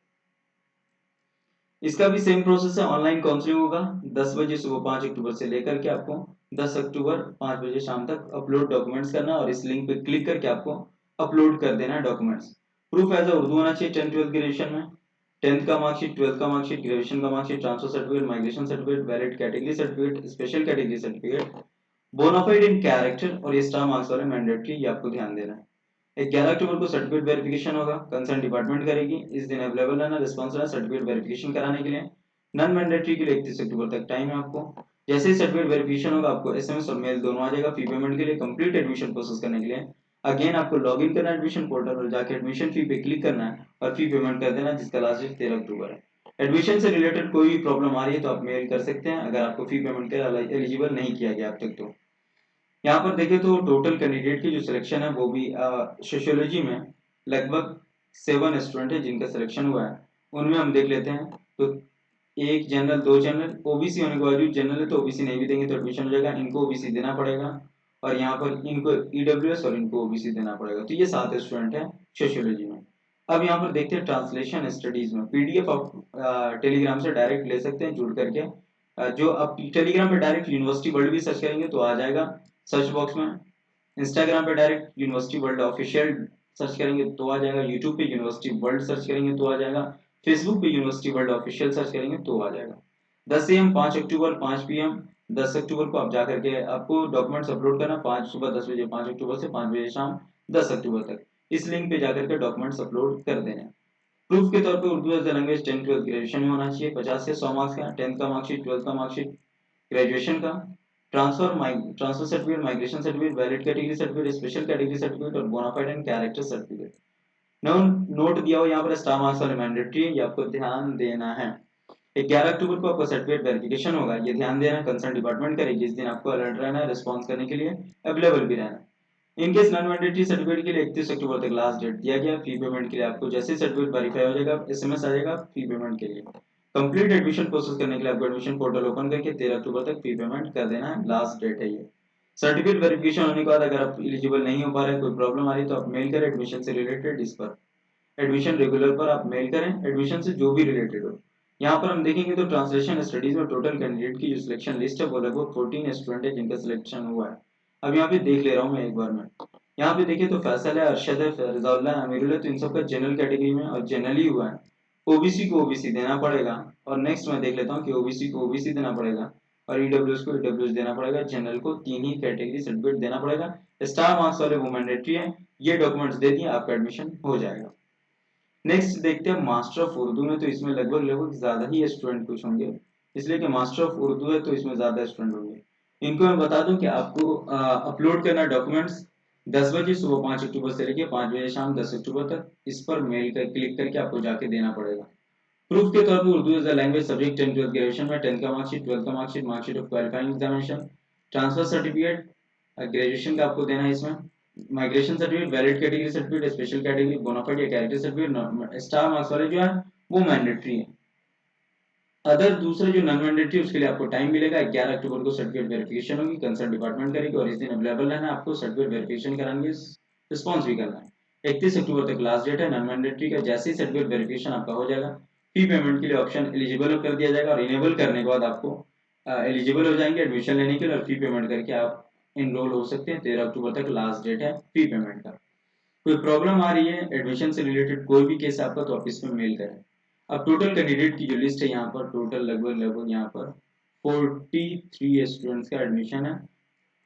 इसका भी सेम प्रोसेस है, ऑनलाइन काउंसलिंग होगा 10 बजे सुबह 5 अक्टूबर से लेकर के आपको 10 अक्टूबर 5 बजे शाम तक अपलोड डॉक्यूमेंट्स करना और इस लिंक पे क्लिक करके आपको अपलोड कर देना है डॉक्यूमेंट्स। प्रूफ एज उर्दू होना चाहिए 10 12 ग्रेजुएशन में, 10th का मार्कशीट, 12th का मार्कशीट, ग्रेजुएशन का marksheet, transfer certificate, migration certificate, valid category certificate, special category certificate, bonafide in character और ये स्टार मार्क्स वाले मैंडेटरी, ये आपको ध्यान देना है। 11 अक्टूबर को सर्टिफिकेट वेरिफिकेशन होगा, कंसर्न डिपार्टमेंट करेगी, इस दिन अवेलेबल रहना, रिस्पॉन्स रहना सर्टिफिकेट वेरिफिकेशन कराने के लिए। नॉन मैंडेटरी के लिए 31 अक्टूबर तक टाइम है आपको। जैसे ही सर्टिफिकेट वेरिफिकेशन होगा आपको एसएमएस और मेल दोनों आ जाएगा फी पेमेंट के लिए। कंप्लीट एडमिशन प्रोसेस करने के लिए अगेन आपको लॉग इन करना है एडमिशन पोर्टल और जाके एडमिशन फी पे क्लिक करना है और फी पेमेंट कर देना, जिसका लास्ट डेट 13 अक्टूबर है। एडमिशन से रिलेटेड कोई भी प्रॉब्लम आ रही है तो आप मेल कर सकते हैं, अगर आपको फी पेमेंट के एलिजिबल नहीं किया गया अब तक तो। यहाँ पर देखें तो टोटल कैंडिडेट की जो सिलेक्शन है वो भी सोशियोलॉजी में लगभग 7 स्टूडेंट है जिनका सिलेक्शन हुआ है। उनमें हम देख लेते हैं तो एक जनरल, दो जनरल, ओबीसी होने के बावजूद जनरल है तो ओबीसी नहीं भी देंगे तो एडमिशन हो जाएगा, इनको ओबीसी देना पड़ेगा। और यहाँ पर इनको ईडब्ल्यूएस और इनको ओबीसी देना पड़ेगा। तो ये 7 स्टूडेंट है सोशियोलॉजी में। अब यहाँ पर देखते हैं ट्रांसलेशन स्टडीज में। पीडीएफ आप टेलीग्राम से डायरेक्ट ले सकते हैं जुड़ करके। जो आप टेलीग्राम पे डायरेक्ट यूनिवर्सिटी वर्ल्ड भी सर्च करेंगे तो आ जाएगा सर्च बॉक्स में। इंस्टाग्राम पे direct university world official search करेंगे तो आ जाएगा। यूट्यूब पे यूनिवर्सिटी वर्ल्ड सर्च करेंगे तो आ जाएगा। फेसबुक पे यूनिवर्सिटी वर्ल्ड ऑफिशियल सर्च करेंगे तो आ जाएगा। 10 AM 5 अक्टूबर 5 PM 10 अक्टूबर को आप जाकर के आपको डॉक्यूमेंट्स अपलोड करना, 5 सुबह 10 बजे 5 अक्टूबर से 5 बजे शाम 10 अक्टूबर तक इस लिंक पे जाकर के डॉक्यूमेंट्स अपलोड कर देना। प्रूफ के तौर पे Urdu as a language 10 12 graduation में होना चाहिए, 50 से 100 मार्क्स का। 10th का मार्कशीट, 12th का मार्कशीट, ग्रेजुएशन का, transfer certificate, migration certificate, valid category certificate, special category certificate और bonafide and character certificate. Note दिया हो यहाँ पर स्टार मार्क्स वाले मैंडेटरी है, ये आपको ध्यान देना है। 11 अक्टूबर को आपका सर्टिफिकेट वेरिफिकेशन होगा, ये ध्यान देना, कंसर्न डिपार्टमेंट करेगी, इस दिन आपको अलर्ट रहना है, रिस्पॉन्स करने के लिए अवेलेबल भी रहना है। इनकेस नॉन मैंडेटरी सर्टिफिकेट के लिए 31 अक्टूबर तक लास्ट डेट दिया गया। फी पेमेंट के लिए आपको जैसे सर्टिफिकेट वेरीफाई हो जाएगा एसएमएस आ जाएगा फी पेमेंट के लिए। कंप्लीट एडमिशन प्रोसेस करने के लिए आपको एडमिशन पोर्टल ओपन करके 13 अक्टूबर तक फी पेमेंट कर देना है, लास्ट डेट है ये। सर्टिफिकेट वेरिफिकेशन होने के बाद अगर आप एलिजिबल नहीं हो पा रहे, कोई प्रॉब्लम आ रही है तो आप मेल करें एडमिशन से रिलेटेड इस पर। एडमिशन रेगुलर पर आप मेल करें एडमिशन से जो भी रिलेटेड हो। यहाँ पर हम देखेंगे तो ट्रांसलेशन स्टडीज में टोटल कैंडिडेट की जो सिलेक्शन लिस्ट है वो लगभग 14 स्टूडेंट है जिनका सिलेक्शन हुआ है। अब यहाँ पे देख ले रहा हूँ मैं एक बार में। यहाँ पे देखिए तो फैसल है, अरशद है, रिजवाल्ला है, अमीरुल है, तो इन सबका जनरल कैटेगरी में और जनरली हुआ है। ओबीसी को ओबीसी देना पड़ेगा। और नेक्स्ट मैं देख लेता हूँ कि ओबीसी को ओबीसी देना पड़ेगा और ईडब्ल्यूएस को ईडब्ल्यूएस देना पड़ेगा। जनरल को 3 ही कैटेगरी सर्टिफिकेट देना पड़ेगा। स्टार मार्क्स वाले वो मैंडेटरी है। ये डॉक्यूमेंट्स दे दिए, आपका एडमिशन हो जाएगा। नेक्स्ट देखते हैं मास्टर ऑफ उर्दू में, तो इसमें लगभग लगभग ज्यादा ही स्टूडेंट कुछ होंगे, इसलिए कि मास्टर ऑफ उर्दू है तो इसमें ज्यादा स्टूडेंट होंगे। इनको मैं बता दूं कि आपको अपलोड करना डॉक्यूमेंट्स 10 बजे सुबह 5 अक्टूबर से लेकर 5 बजे शाम 10 अक्टूबर तक, इस पर मेल कर क्लिक करके आपको जाके देना पड़ेगा। प्रूफ के तौर पर Urdu as a language subject 10 12 graduation में 10 का मार्कशीट, 12 का marksheet, marksheet of qualifying examination, transfer certificate graduation का आपको देना है इसमें, migration certificate, valid category certificate, special category, bonafide या कैरेक्टर सर्टिफिकेट, स्टार मार्क्स वाले जो है वो मैंडेटरी है। अदर दूसरे जो नॉन मैंडेटरी उसके लिए आपको टाइम मिलेगा। 11 अक्टूबर को सर्टिफिकेट वेरिफिकेशन होगी, कंसर्न डिपार्टमेंट करेगी और इस दिन अवेलेबल रहना, आपको सर्टिफिकेट वेरिफिकेशन कराएंगे, रिस्पॉन्स भी करना है। 31 अक्टूबर तक लास्ट डेट है नॉन मैंडेटरी का। जैसे ही सर्टिफिकेट वेरिफिकेशन आपका हो जाएगा, फी पेमेंट के लिए ऑप्शन एलिजिबल कर दिया जाएगा और इनेबल करने के बाद आपको एलिजिबल हो जाएंगे एडमिशन लेने के लिए और फी पेमेंट करके आप इनरोल हो सकते हैं। 13 अक्टूबर तक लास्ट डेट है फी पेमेंट का। कोई प्रॉब्लम आ रही है एडमिशन से रिलेटेड, कोई भी केस आपका, तो आप इसमें मेल करें। अब टोटल कैंडिडेट की जो लिस्ट है यहाँ पर, टोटल लगभग लगभग यहाँ पर 43 स्टूडेंट्स का एडमिशन है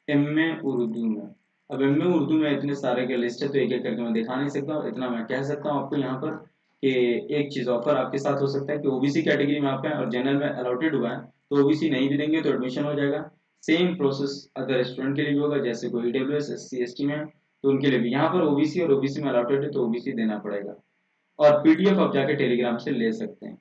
एमए उर्दू में। अब एमए उर्दू में इतने सारे के लिस्ट है तो एक एक करके मैं दिखा नहीं सकता हूँ, इतना मैं कह सकता हूँ आपको यहाँ पर कि एक चीज ऑफर आपके साथ हो सकता है कि ओबीसी कैटेगरी में आप हैं और जनरल में अलॉटेड हुआ है, तो ओबीसी नहीं भी देंगे तो एडमिशन हो जाएगा। सेम प्रोसेस अदर स्टूडेंट के लिए भी होगा, जैसे कोई ईडब्ल्यूएस एससी एसटी में है तो उनके लिए भी यहाँ पर ओबीसी और ओबीसी में अलॉटेड है तो ओबीसी देना पड़ेगा। और पीडीएफ आप जाके टेलीग्राम से ले सकते हैं।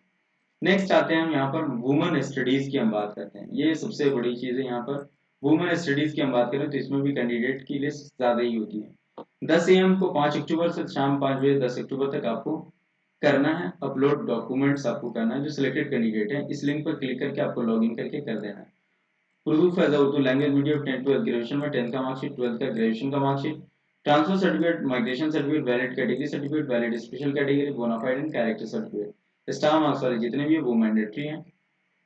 नेक्स्ट आते हैं हम यहाँ पर वुमेन स्टडीज की हम बात करते हैं, ये सबसे बड़ी चीज है यहाँ पर। वुमेन स्टडीज की हम बात करें तो इसमें भी कैंडिडेट की लिस्ट ज्यादा ही होती है। 10 AM को 5 अक्टूबर से शाम 5 बजे 10 अक्टूबर तक आपको करना है अपलोड डॉक्यूमेंट्स, आपको करना है जो सिलेक्टेड कैंडिडेट है इस लिंक पर क्लिक करके आपको लॉग इन करके कर देना है। Proof as Urdu language medium 10 12 graduation में 10 का मार्कशीट, 12 का ग्रेजुएशन का marksheet, transfer certificate, migration certificate, valid category certificate, valid special category, bonafide and character certificate, star marks वाले जितने भी है वो मैंडेटरी हैं।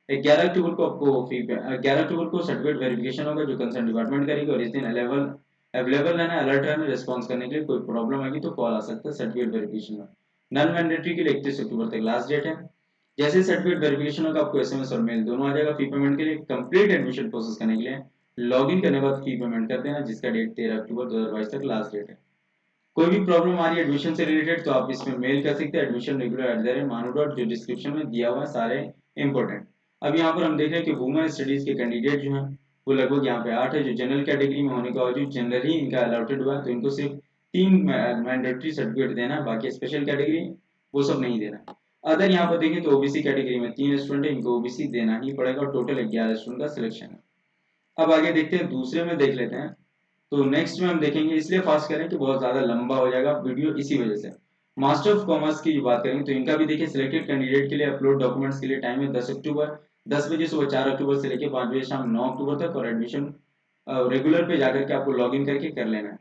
11 अक्टूबर को आपको 11 अक्टूबर को सर्टिफिकेट वेरिफिकेशन होगा जो कंसर्न डिपार्टमेंट करेगी और इस दिन अवेलेबल अवेलेबल रहना, अलर्ट रहना, रिस्पॉन्स करने के लिए। कोई प्रॉब्लम आएगी तो कॉल आ सकता है सर्टिफिकेट वेरिफिकेशन में। नॉन मैंडेटरी के लिए 31 अक्टूबर तक लास्ट डेट है। जैसे सर्टिफिकेट वेरिफिकेशन होगा आपको एसएमएस और मेल दोनों आ जाएगा। फी पेमेंट के लिए कंप्लीट एडमिशन प्रोसेस करने के लिए लॉगिन करने के बाद फी पेमेंट कर देना, जिसका डेट 13 अक्टूबर 2022 तक लास्ट डेट है। कोई भी प्रॉब्लम आ रही है एडमिशन से रिलेटेड तो आप इसमें मेल कर सकते हैं admission regular at the rate मानू डॉट, जो डिस्क्रिप्शन में दिया हुआ है सारे इंपॉर्टेंट। अब यहाँ पर हम देख रहे हैं कि वुमेन स्टडीज के कैंडिडेट जो हैं वो लगभग यहाँ पे 8 है, जो जनरल कैटेगरी में होने के बावजूद जनरल ही इनका अलॉटेड हुआ है तो इनको सिर्फ 3 मैंडेटरी सर्टिफिकेट देना है, बाकी स्पेशल कैटेगरी वो सब नहीं देना। अदर यहाँ पर देखें तो ओबीसी कैटेगरी में 3 स्टूडेंट है, इनको ओबीसी देना ही पड़ेगा और टोटल 11 स्टूडेंट का सिलेक्शन है। अब आगे देखते हैं दूसरे में देख लेते हैं। तो नेक्स्ट में हम देखेंगे, इसलिए फास्ट करें कि बहुत ज्यादा लंबा हो जाएगा वीडियो इसी वजह से। मास्टर ऑफ कॉमर्स की बात करेंगे तो इनका भी देखिए सिलेक्टेड कैंडिडेट के लिए अपलोड डॉक्यूमेंट्स के लिए टाइम है 10 अक्टूबर 10 बजे सुबह, 4 अक्टूबर से लेकर 5 बजे शाम 9 अक्टूबर तक, और एडमिशन रेगुलर पे जाकर के आपको लॉग इन करके कर लेना है।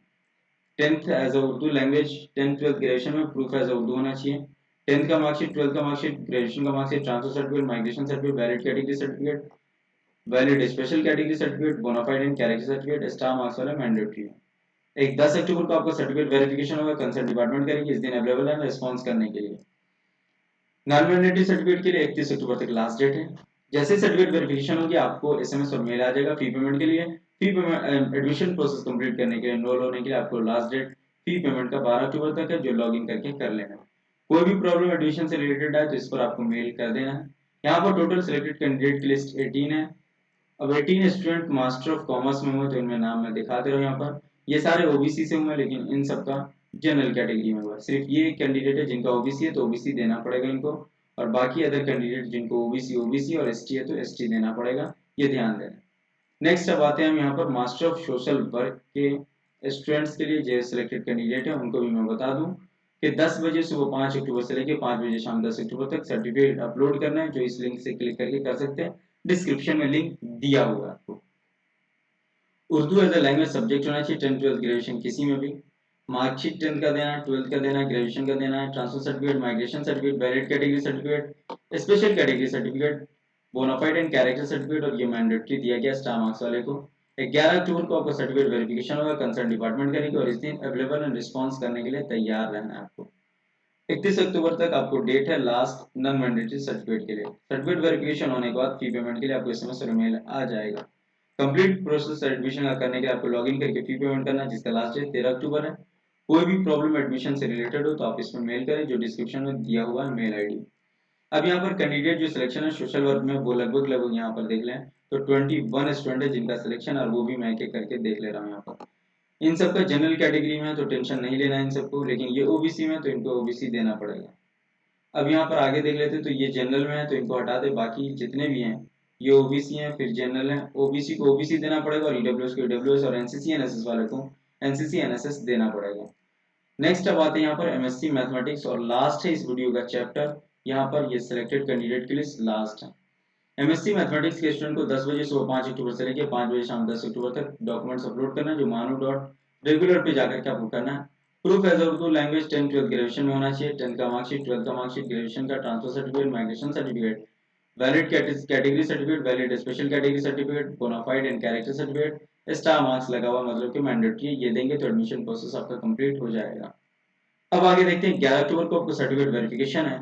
10th as a Urdu language 10th 12th graduation में प्रूफ एज अ उर्दू होना चाहिए। 10th का मार्कशीट, 12th का मार्कशीट, ग्रेजुएशन का marksheet, transfer certificate, migration certificate, valid category certificate, valid special category certificate, bonafide and character certificate, star marks वाला मैंडेटरी है। एक 10 अक्टूबर को आपका सर्टिफिकेट वेरिफिकेशन होगा, कंसर्न डिपार्टमेंट करेगी, इस दिन अवेलेबल है रिस्पॉन्स करने के लिए। नॉन मैंडेटरी सर्टिफिकेट के लिए 31 अक्टूबर तक लास्ट डेट है। जैसे सर्टिफिकेट वेरिफिकेशन होगी आपको एसएमएस और मेल आ जाएगा फी पेमेंट के लिए। Fee payment admission process complete करने के लिए, एनरोल होने के लिए आपको लास्ट डेट फी पेमेंट का 12 अक्टूबर तक है, जो लॉग इन करके कर लेना। कोई भी प्रॉब्लम एडमिशन से रिलेटेड है तो इस पर आपको मेल कर देना है। यहाँ पर टोटल सिलेक्टेड कैंडिडेट की लिस्ट 18 है। अब 18 स्टूडेंट मास्टर ऑफ कॉमर्स में हुए तो इनमें नाम मैं दिखा दे रहा हूँ यहाँ पर। ये सारे ओबीसी से हुए लेकिन इन सबका जनरल कैटेगरी में हुआ, सिर्फ ये कैंडिडेट है जिनका ओबीसी है तो ओबीसी देना पड़ेगा इनको, और बाकी अदर कैंडिडेट जिनको ओबीसी ओबीसी और एसटी है तो एसटी देना पड़ेगा, ये ध्यान देना। नेक्स्ट अब आते हैं हम यहाँ पर मास्टर ऑफ सोशल वर्क के स्टूडेंट्स के लिए जो सिलेक्टेड कैंडिडेट है उनको भी मैं बता दूं कि 10 बजे सुबह 5 अक्टूबर से लेकर 5 बजे शाम 10 अक्टूबर तक सर्टिफिकेट अपलोड करना है, जो इस लिंक से क्लिक करके कर सकते हैं, डिस्क्रिप्शन में लिंक दिया हुआ है आपको। Urdu as a language subject होना चाहिए 10 12 ग्रेजुएशन किसी में भी। मार्कशीट 10 का देना है, 12 का देना है, ग्रेजुएशन का देना है, transfer certificate, migration certificate, valid category certificate, special category certificate, bonafide and character certificate, और ये मैंडेटरी दिया गया स्टार मार्क्स वाले को। 11 अक्टूबर को आपका सर्टिफिकेट वेरिफिकेशन होगा, कंसर्न डिपार्टमेंट करेगी और इस दिन अवेलेबल एंड रिस्पॉन्स करने के लिए तैयार रहना है आपको। 31 अक्टूबर तक आपको डेट है लास्ट नॉन मैंडेटरी सर्टिफिकेट के लिए। सर्टिफिकेट वेरिफिकेशन होने के बाद फी पेमेंट के लिए आपको एसएमएस और ईमेल आ जाएगा। कंप्लीट प्रोसेस एडमिशन करने के लिए आपको लॉगिन करके फी पेमेंट करना है, जिसका लास्ट डेट 13 अक्टूबर है। कोई भी प्रॉब्लम एडमिशन से रिलेटेड हो तो आप इसमें मेल करें, जो डिस्क्रिप्शन में दिया हुआ है मेल आईडी। अब यहाँ पर कैंडिडेट जो सिलेक्शन है सोशल वर्क में, वो लगभग लगभग यहाँ पर देख लें तो 21 स्टूडेंट है जिनका सिलेक्शन, और वो भी मैं एक एक करके देख ले रहा हूँ यहाँ पर। इन सबका जनरल कैटेगरी में है तो टेंशन नहीं लेना इन सबको, लेकिन ये ओबीसी में तो इनको ओबीसी देना पड़ेगा। अब यहाँ पर आगे देख लेते हैं तो ये जनरल में है तो इनको हटा दे, बाकी जितने भी हैं ये ओबीसी हैं, फिर जनरल है, ओबीसी को ओबीसी देना पड़ेगा, और ईडब्ल्यूएस को ईडब्ल्यूएस, और एनसीसी एनएसएस वाले को एनसीसी एनएसएस देना पड़ेगा। नेक्स्ट अब आते हैं यहाँ पर एमएससी मैथमेटिक्स, और लास्ट है इस वीडियो का चैप्टर। यहाँ पर ये सिलेक्टेड कैंडिडेट के लिए लास्ट है। एमएससी मैथमेटिक्स के स्टूडेंट को 10 बजे सुबह 5 अक्टूबर से लेकर 5 बजे शाम 10 अक्टूबर तक डॉक्यूमेंट्स अपलोड करना है, जो मानू डॉट रेगुलर पे जाकर के आपको करना है। Proof as Urdu language 10 12 graduation में होना चाहिए, 10 का मार्कशीट, 12 का मार्कशीट, ग्रेजुएशन का transfer certificate, migration certificate, valid category certificate, valid special category certificate, bonafide and character certificate, star marks लगा हुआ मतलब कि मैंडेटरी, ये देंगे तो एडमिशन प्रोसेस आपका कंप्लीट हो जाएगा। अब आगे देखते हैं 11 अक्टूबर को आपको सर्टिफिकेट वेरिफिकेशन है।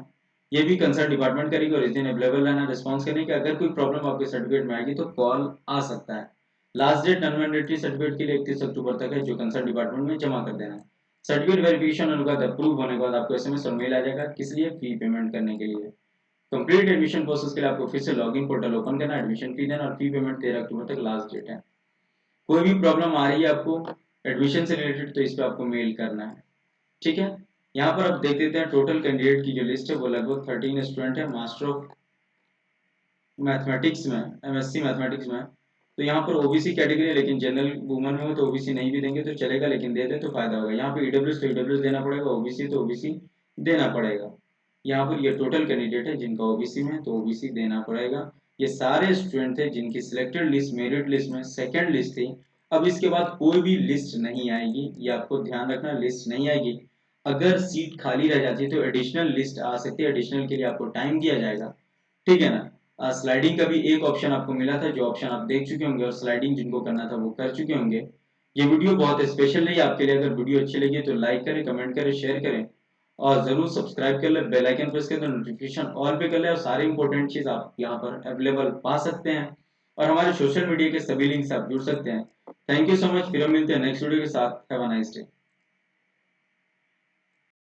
ये भी कंसर्न डिपार्टमेंट करेगी, और इस दिन अवेलेबल रहना रिस्पॉन्स करने की। अगर कोई प्रॉब्लम आपके सर्टिफिकेट में आएगी तो कॉल आ सकता है। Last date non mandatory certificate के लिए 31 अक्टूबर तक है, जो कंसर्न डिपार्टमेंट में जमा कर देना है। सर्टिफिकेट वेरिफिकेशन अनुसार अप्रूव होने के बाद आपको एसएमएस और मेल आ जाएगा, किस लिए? फी पेमेंट करने के लिए। कंप्लीट एडमिशन प्रोसेस के लिए आपको फिर से लॉगिन पोर्टल ओपन करना, एडमिशन फी देना, और फी पेमेंट 13 अक्टूबर तक लास्ट डेट है। कोई भी प्रॉब्लम आ रही है आपको एडमिशन से रिलेटेड तो इस पे आपको मेल करना है, ठीक है। यहाँ पर आप देख लेते हैं टोटल कैंडिडेट की जो लिस्ट है वो लगभग 13 स्टूडेंट है मास्टर ऑफ मैथमेटिक्स में, एमएससी मैथमेटिक्स में। तो यहाँ पर ओबीसी कैटेगरी है, लेकिन जनरल वुमन में हो तो ओबीसी नहीं भी देंगे तो चलेगा, लेकिन दे दे तो फायदा होगा। यहाँ पे ईडब्ल्यूएस तो ईडब्ल्यूएस देना पड़ेगा, ओबीसी तो ओबीसी देना पड़ेगा। यहाँ पर ये टोटल कैंडिडेट है जिनका ओबीसी में तो ओबीसी देना पड़ेगा। ये सारे स्टूडेंट थे जिनकी सिलेक्टेड लिस्ट मेरिट लिस्ट में सेकेंड लिस्ट थी। अब इसके बाद कोई भी लिस्ट नहीं आएगी, ये आपको ध्यान रखना, लिस्ट नहीं आएगी। अगर सीट खाली रह जाती है तो एडिशनल लिस्ट आ सकती है, एडिशनल के लिए आपको टाइम दिया जाएगा, ठीक है ना। स्लाइडिंग का भी एक ऑप्शन आपको मिला था, जो ऑप्शन आप देख चुके होंगे, और स्लाइडिंग जिनको करना था वो कर चुके होंगे। ये वीडियो बहुत स्पेशल है आपके लिए। अगर वीडियो अच्छी लगी तो लाइक करें, कमेंट करें, शेयर करें, और जरूर सब्सक्राइब कर ले, बेल आइकन प्रेस कर दे, नोटिफिकेशन ऑल पे कर ले, और सारे इंपॉर्टेंट चीज आप यहाँ पर अवेलेबल पा सकते हैं, और हमारे सोशल मीडिया के सभी लिंक्स आप जुड़ सकते हैं। थैंक यू सो मच, फिर हम मिलते हैं नेक्स्ट वीडियो के साथ। Have a nice day.